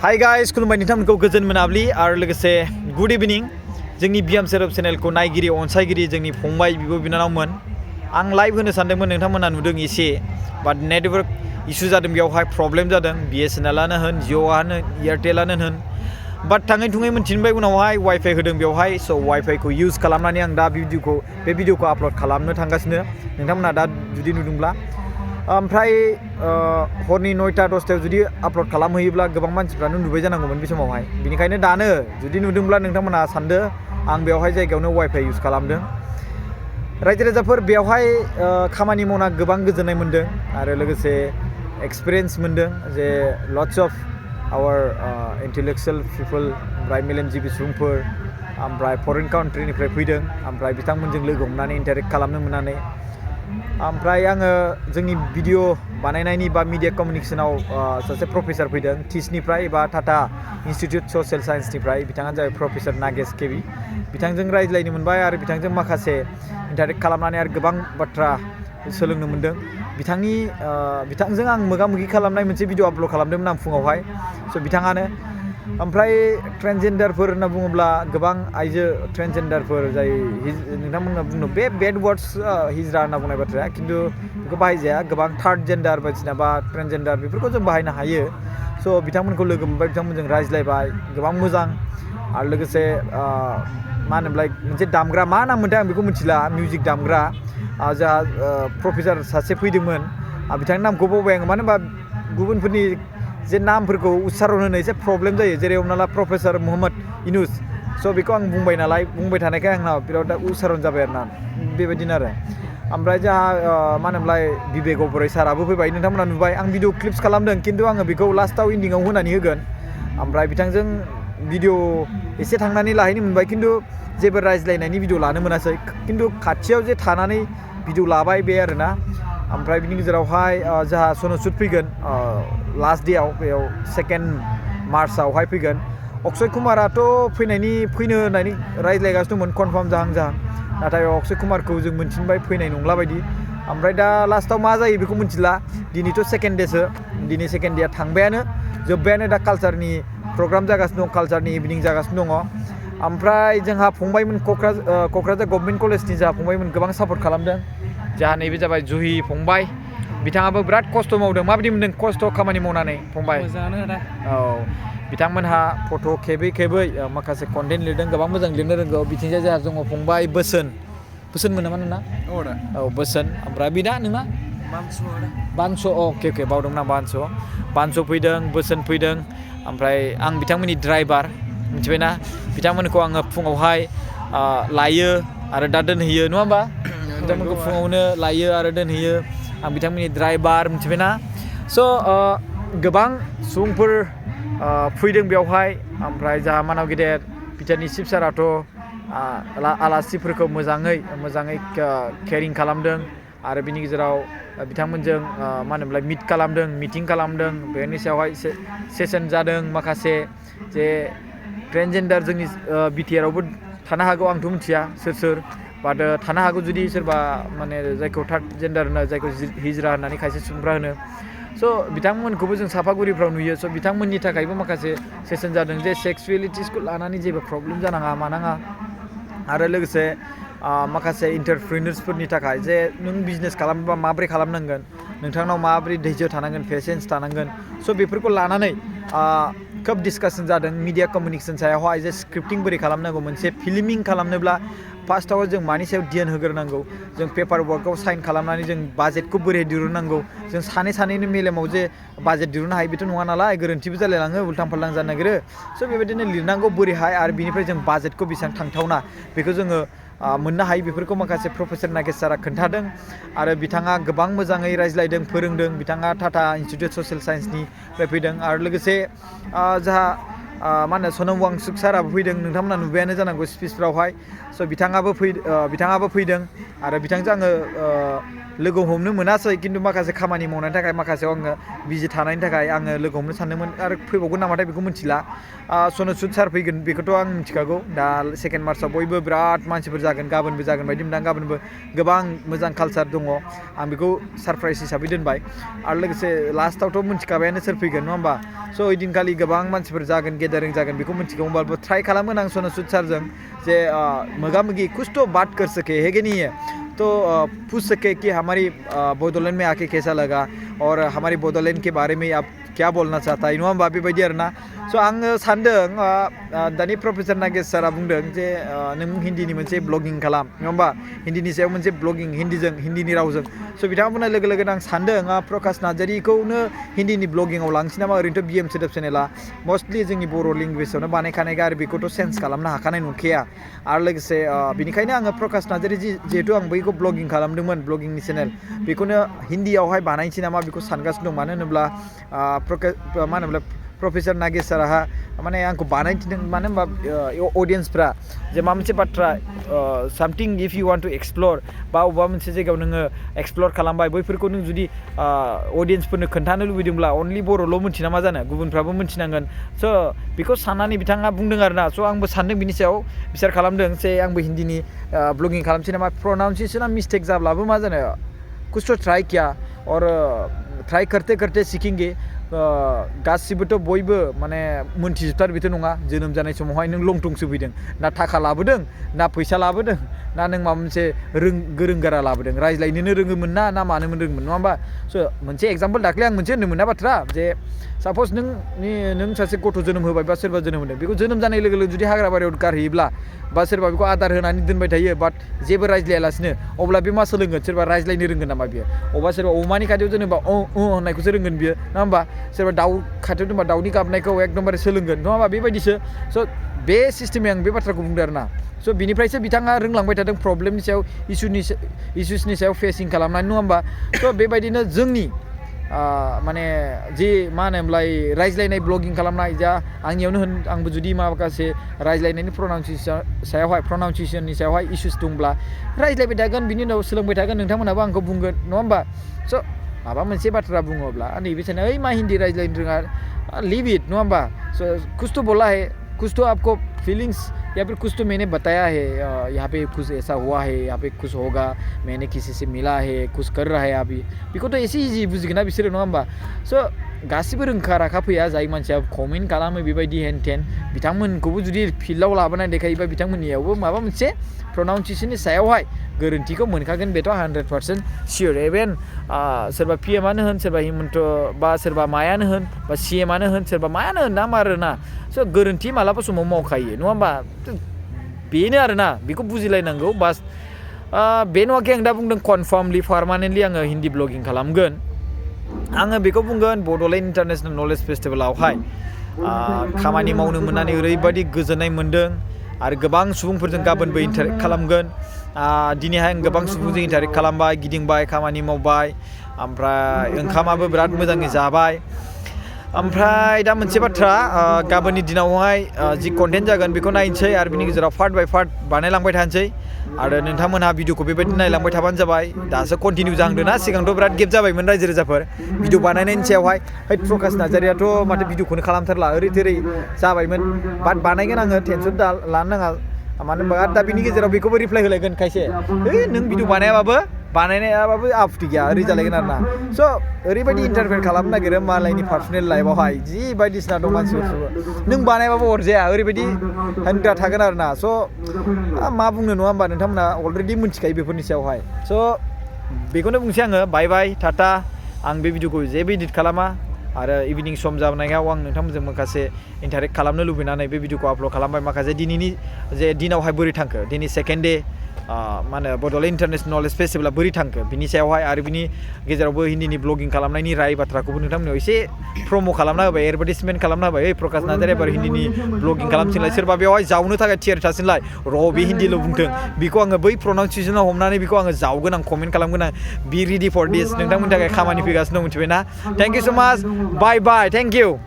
hi guys खुलुमबाय नोंथांमोनखौ गोजोन मोनाबिलि आरो लोगोसे गुड इभिनिं जोंनि बियाम सेरब चेनेलखौ नायगिरि अनसायगिरि जोंनि फंबाय बिब' बिनानावमोन आं लाइभ होनो सानदोंमोन नोंथांमोना नुदों एसे बाट नेटवर्क इसु जादों बेयावहाय प्रब्लेम जादों BSNL-आनो होन जिअ'आनो एयारटेलआनो होन बाट थाङै थुङै मोनथिनबाय उनावहाय वाइफाइ होदों बेवहाय स' वाइफाइखौ इउज खालामनानै आं दा बे भिडिअखौ आपल'ड खालामनो थांगासिनो नोंथांमोना दा जुदि नुदोंब्ला ओमफ्राय हरनि 9टा 10टायाव जुदि आपल'ड खालामहैयोब्ला गोबां मानसिफ्रानो नुबाय जानांगौमोन बे समावहाय बिनिखायनो दानो जुदि नुदोंब्ला नोंथांमोना सानदो आं बेवहाय जायगायावनो वाइफाइ इउज खालामदों रायजो राजाफोर बेवहाय खामानि मावना गोबां गोजोननाय मोनदों आरो लोगोसे एक्सपिरियेन्स मोनदों जे लट्स अफ आवर इन्टेलेक्चुयेल पिपल ओमफ्राय मेलेमजिबि सुबुंफोर ओमफ्राय फरेन कान्ट्रिनिफ्राय फैदों ओमफ्राय बिथांमोनजों लोगो हमनानै इन्टारेक्ट खालामनो मोननानै ओमफ्राय आङो जोंनि भिडिअ बानायनायनि बा मिडिया कमिउनिकेसनाव सासे प्रफेसर फैदों टिसनिफ्राय बा टाटा इन्सटिटिउट ससियेल साइन्सनिफ्राय बिथाङा जाबाय प्रफेसर नागेश केबि बिथांजों रायज्लायनो मोनबाय आरो बिथांजों माखासे इन्टारेक्ट खालामनानै आरो गोबां बाथ्रा सोलोंनो मोनदों बिथांजों आं मोगा मोगि खालामनाय मोनसे भिडिअ आपल'ड खालामदोंमोन आं फुङावहाय स' बिथाङानो ओमफ्राय ट्रेन्सजेन्डारफोर होनना बुङोब्ला गोबां आइजो ट्रेन्सजेन्डारफोर जाय नोंथांमोना बुंदों बे बेड वार्डस हिजरा होनना बुंनाय बाथ्राया खिन्थु बेखौ बाहायजाया गोबां थार्ड जेन्डार बायदिसिना बा ट्रेन्सजेन्डार बेफोरखौ जों बाहायनो हायो स' बिथांमोनखौ लोगो मोनबाय बिथांमोनजों रायज्लायबाय गोबां मोजां आरो लोगोसे मा होनोमोनलाय मोनसे दामग्रा मा नाम मोनथाय आं बेखौ मिथिला मिउजिक दामग्रा जोंहा प्रफेसर सासे फैदोंमोन बिथांनि नामखौ बावबाय आङो मानो होनबा गुबुनफोरनि जे नामफोरखौ उच्चारण होनो एसे प्रब्लेम जायो जेरै हमना ला प्रफेसर मोहम्मद इनुस स' बेखौ आं बुंबाय थानायखाय आंनाव बिराद उच्चारण जाबाय आरो ना बेबायदिनो आरो ओमफ्राय जोंहा मा होनोमोनलाय बिबेक बराय साराबो फैबाय नोंथांमोना नुबाय आं भिडिअ क्लिप्स खालामदों खिन्थु आङो बेखौ लास्टआव इन्डिंआव होनानै होगोन ओमफ्राय बिथांजों भिडिअ एसे थांनानै लाहैनो मोनबाय खिन्थु जेबो रायज्लायनायनि भिडिअ लानो मोनासै खिन्थु खाथियाव जे थानानै भिडिअ लाबाय बे आरोना ओमफ्राय बिनि गेजेरावहाय जोंहा सन'सुद फैगोन लास्ट डेआव बेयाव 2 मार्चआवहाय फैगोन अक्षय कुमाराथ' फैनो होननानै रायज्लायगासिनो दंमोन कनफार्म जाहां नाथाय अक्षय कुमारखौ जों मोनथिनबाय फैनाय नंला बायदि ओमफ्राय दा लास्टआव मा जायो बेखौ मिथिला दिनैथ' सेकेन्ड डेसो दिनै सेकेन्ड डेआ थांबायानो जोब्बायानो दा कालचारनि प्रग्राम जागासिनो दं कालचारनि इभिनिं जागासिनो दङ ओमफ्राय जोंहा फंबायमोन क'क्राझार गभर्नमेन्ट कलेजनि जोंहा फंबायमोन गोबां सापर्ट खालामदों जोंहा नैबे जाबाय जुहि फंबाय बिथाङाबो बिराद खस्थ' मावदों माबायदि मोनदों खस्थ' खामानि मावनानै फंबाय मोजाङानो दा औ बिथांमोनहा फट' खेबै माखासे कन्टेन्ट लिरदों गोबां मोजां लिरनो रोंगौ बिथिंजाय जोंहा दङ फंबाय बोसोनमोन नामा नोंना औ बोसोन ओमफ्राय बिदा नोंना बानस' अके बावदोंमोन आं बानस' फैदों बोसोन फैदों ओमफ्राय आं बिथांमोननि ड्राइभार मिथिबायना बिथांमोनखौ आङो फुङावहाय लायो आरो दा दोनहैयो नङा होमबा बिथांमोनखौ फुङावनो लायो आरो दोनहैयो आं बिथांमोननि ड्राइभार मिथिबायना स' गोबां सुबुंफोर फैदों बेवहाय ओमफ्राय जोंहा मानाव गेदेर बिटिआरनि चिफ साराथ' आलासिफोरखौ मोजाङै केयारिं खालामदों आरो बिनि गेजेराव बिथांमोनजों मा होनोमोनलाय मिटिं खालामदों बेनि सायावहाय सेसन जादों माखासे जे ट्रेन्सजेन्डार जोंनि बिटिआरआवबो थानो हागौ आंथ' मिथिया सोर बाट थानो हागौ जुदि सोरबा माने जायखौ थार्ड जेन्डार होनो जायखौ हिजरा होननानै खायसे सुबुंफ्रा होनो स' बिथांमोनखौबो जों सापागुरिफ्राव नुयो स' बिथांमोननि थाखायबो माखासे सेसन जादों जे सेक्सुवेलिटिसखौ लानानै जेबो प्रब्लेम जानाङा मानाङा आरो लोगोसे माखासे इन्टारप्रिनर्सफोरनि थाखाय जे नों बिजनेस खालामोबा माबोरै खालामनांगोन नोंथांनाव माबोरै धैर्य थानांगोन पेसेन्स थानांगोन स' बेफोरखौ लानानै खोब डिसकासन जादों मिडिया कमिउनिकेसन सायावहाय जे स्क्रिप्टिं बोरै खालामनांगौ मोनसे फिल्मिं खालामनोब्ला फार्स्टआव जों मानि सायाव ध्यान होग्रोनांगौ जों पेपार वर्कआव साइन खालामनानै जों बाजेटखौ बोरै दिरुननांगौ जों सानैनि मेलेमाव जे बाजेट दिरुननो हायो बेथ' नङा नालाय गोरोन्थिबो जालायलाङो उल्थां फाल्थां जानो नागिरो स' बेबायदिनो लिरनांगौ बोरैहाय आरो बिनिफ्राय जों बाजेटखौ बेसेबां थांथावना बेखौ जोङो मोननो हायो बेफोरखौ माखासे प्रफेसर नागेश सारा खोन्थादों आरो बिथाङा गोबां मोजाङै रायज्लायदों फोरोंदों बिथाङा टाटा इन्सटिटिउट ससियेल साइन्सनिफ्राय फैदों आरो लोगोसे जोंहा मा होनो सनम वांचुक साराबो फैदों नोंथांमोना नुबायानो जानांगौ स्पिचफ्रावहाय स' बिथाङाबो फैदों आरो बिथांजों आङो लोगो हमनो मोनासै खिन्थु माखासे खामानि मावनायनि थाखाय माखासेयाव आङो बिजि थानायनि थाखाय आङो लोगो हमनो सानदोंमोन आरो फैबावगोन नामाथाय बेखौ मिथिला सन'सुद सार फैगोन बेखौथ' आं मिथिखागौ दा 2 मार्चआव बयबो बिराद मानसिफोर जागोन गाबोनबो जागोन बायदि मोनदां गाबोनबो गोबां मोजां कालचार दङ आं बेखौ सारप्राइज हिसाबै दोनबाय आरो लोगोसे लास्टआवथ' मिथिखाबायानो सोर फैगोन नङा होमबा स' ओइदिनखालि गोबां मानसिफोर जागोन गेदारिं जागोन बेखौ मिथिगौ होमबाबो ट्राई खालामगोन आं सन'सुद सारजों जे मोगा मोगि कुछ तो बात कर सके है कि नहीं है तो पूछ सके कि हमारी बोडोलैंड में आके कैसा लगा और हमारी बोडोलैंड के बारे में आप क्या बोलना चाहता है नङा होमबा बेबायदि आरोना स' आङो सानदों दानि प्रफेसर नागेश सारा बुंदों जे नों हिन्दीनि मोनसे ब्लगिं खालाम नङा होमबा हिन्दीनि सायाव मोनसे ब्लगिं हिन्दीनि रावजों स' बिथाङा बुंनाय लोगो लोगोनो आं सानदों प्रकाश नार्जारिखौनो हिन्दीनि ब्लगिंआव लांसै नामा ओरैनोथ' BM सोदोब चेनेला मस्टलि जोंनि बर' लेंगुवेजावनो बानायखानायखा आरो बेखौथ' सेन्स खालामनो हाखानाय नंखाया आरो लोगोसे बिनिखायनो आङो प्रकाश नार्जारि जिहेतु आं बैखौ ब्लगिं खालामदोंमोन ब्लगिंनि चेनेल बेखौनो हिन्दीयावहाय बानायनोसै नामा बेखौ सानगासिनो दं मानो होनोब्ला मा होनोब्ला प्रफेसर नागेश साराहा माने आंखौ बानायथिदों मानो होनबा अडियेन्सफ्रा जे माबा मोनसे बाथ्रा सामथिं if you want to explore बा अबेबा मोनसे जायगायाव नोङो एक्सप्लर खालामबाय बैफोरखौ नों जुदि अडियेन्सफोरनो खोन्थानो लुबैदोंब्ला अनलि बर'ल' मिन्थिना मा जानो गुबुनफ्राबो मिन्थिनांगोन स' बेखौ साननानै बिथाङा बुंदों आरोना स' आंबो सानदों बिनि सायाव बिसार खालामदों जे आंबो हिन्दीनि ब्लगिं खालामसै नामा प्रनाउन्सिएसना मिस्टेक जाब्लाबो मा जानो कुछ तो ट्राई किया और ट्राई करते करते सीखेंगे गासिबोथ' बयबो माने मोनथिजोबथार बेथ' नङा जोनोम जानाय समावहाय नों लंथंसो फैदों ना थाखा लाबोदों ना फैसा लाबोदों ना नों माबा मोनसे गोरों गोरा लाबोदों रायज्लायनोनो रोङोमोन ना मानोमोन रोङोमोन नङा होमबा स' मोनसे एग्जाम्पल दाख्लै आं मोनसे होनदोंमोन ना बाथ्रा जे सापस नों सासे गथ' जोनोम होबाय बा सोरबा जोनोम होदों बेखौ जोनोम जानाय लोगो लोगो जुदि हाग्रा बारियाव गारहैयोब्ला बा सोरबा बेखौ आदार होनानै दोनबाय थायो बाट जेबो रायज्लायालासिनो अब्ला बे मा सोलोंगोन सोरबा रायज्लायनो रोंगोन नामा बियो अबा सोरबा अमानि खाथियाव जेनेबा होननायखौसो रोंगोन बियो नङा होमबा सोरबा दाउ खाथियाव दोनबा दाउनि गाबनायखौ एकदमबारे सोलोंगोन नङा होमबा बेबायदिसो स' बे सिस्टेमै आं बे बाथ्राखौ बुंदों आरोना स' बिनिफ्रायसो बिथाङा रोंलांबाय थादों प्रब्लेमनि सायाव इसुसनि सायाव फेसिं खालामनानै नङा होमबा स' बेबायदिनो जोंनि माने जि मा होनोमोनलाय रायज्लायनाय ब्लगिं खालामनाय जा आंनियावनो होन आंबो जुदि माखासे रायज्लायनायनि प्रनाउन्सिएसननि सायावहाय इसुस दंब्ला रायज्लायबाय थागोन बिनि उनाव सोलोंबाय थागोन नोंथांमोनहाबो आंखौ बुंगोन नङा होमबा स' माबा मोनसे बाथ्रा बुङोब्ला नैबे सानो ओइ मा हिन्दी रायज्लायनो रोङा लिव इट नङा होमबा स' कुछ तो बोला है कुछ तो आपको फीलिंग्स या फिर कुछ तो मैंने बताया है यहाँ पे कुछ ऐसा हुआ है यहाँ पे कुछ होगा मैंने किसी से मिला है कुछ कर रहा है अभी बेखौथ' एसे इजि बुजिगोन ना बिसोरो नङा होमबा स' गासिबो रोंखा राखा फैया जाय मानसिया कमेन्ट खालामो बेबायदि हेन टेन बिथांमोनखौबो जुदि फिल्डआव लाबोनानै देखायोबा बिथांमोननियावबो माबा मोनसे प्रनाउन्सिएसननि सायावहाय गोरोन्थिखौ मोनखागोन बेथ' 100% सियर इभेन सोरबा PMआनो होन सोरबा हिमन्त बा सोरबा मायानो होन बा CMआनो होन सोरबा मायानो होन ना मारोना स' गोरोन्थि मालाबा समाव मावखायो नङा होमबा बेनो आरोना बेखौ बुजिलायनांगौ बास बे नङाखि आं दा बुंदों कनफार्मलि पारमानेन्टलि आङो हिन्दी ब्लगिं खालामगोन आङो बेखौ बुंगोन बड'लेण्ड इन्टारनेशनेल नलेज फेस्टिभेलावहाय खामानि मावनो मोननानै ओरैबायदि गोजोननाय मोन्दों आरो गोबां सुबुंफोरजों गाबोनबो इन्टारेक्ट खालामगोन दिनैहाय आं गोबां सुबुंजों इन्टारेक्ट खालामबाय गिदिंबाय खामानि मावबाय ओमफ्राय ओंखामाबो बिराद मोजाङै जाबाय ओमफ्राय दा मोनसे बाथ्रा गाबोननि दिनावहाय जि कन्टेन्ट जागोन बेखौ नायनोसै आरो बिनि गेजेराव पार्ट बाय पार्ट बानायलांबाय थानोसै आरो नोंथांमोनहा भिडिअखौ बेबायदि नायलांबाय थाबानो जाबाय दासो कन्टिनिउ जाहांदों ना सिगांथ' बिराद गेप जाबायमोन रायजो राजाफोर भिडिअ बानायनायनि सायावहाय प्रकाश नार्जारियाथ' माथो भिडिअखौनो खालामथारला ओरै थोरै जाबायमोन बाट बानायगोन आङो टेनसन लानो नाङा मानो होनबा आरो दा बिनि गेजेराव बेखौबो रिप्लाय होलायगोन खायसे नों भिडिअ बानायनायाबाबो आपत्ति गैया ओरै जालायगोन आरोना स' ओरैबायदि इन्टारफेयर खालामनो नागिरो मालायनि पार्सनेल लाइफआवहाय जि बायदिसिना दं मानसिफोरखौबो नों बानायबाबो अरजाया ओरैबायदि होनग्रा थागोन आरोना स' मा बुंनो नङा होमबा नोंथांमोना अलरेडि मिन्थिखायो बेफोरनि सायावहाय स' बेखौनो बुंसै आङो बाय बाय टाटा आं बे भिडिअखौ जेबो इडिट खालामा आरो इभिनिं सम जानायाव आं नोंथांमोनजों माखासे इन्टारेक्ट खालामनो लुबैनानै बे भिडिअखौ आपल'ड खालामबाय माखासे दिनैनि जे दिनावहाय बोरै थांखो दिनै सेकेन्ड डे मा होनो बड'लेण्ड इन्टारनेशनेल नलेज फेस्टिभेला बोरै थांखो बिनि सायावहाय आरो बिनि गेजेरावबो हिन्दीनि ब्लगिं खालामनायनि राय बाथ्राखौबो नोंथांमोनाव एसे प्रम' खालामना होबाय एडभार्टाइजमेन्ट खालामना होबाय प्रकाश नार्जारिया एबार हिन्दीनि ब्लगिं खालामथिनलाय सोरबा बेवहाय जावनो थाखाय थियारि थासिनलाय बे हिन्दील' बुंथों बेखौ आङो बै प्रनाउन्सिएसनाव हमनानै बेखौ आङो जावगोन आं कमेन्ट खालामगोन आं बि रेडि फर दिस नोंथांमोननि थाखाय खामानि फैगासिनो दं मिथिबाय ना थेंक इउ स' माच बाय बाय थेंक इउ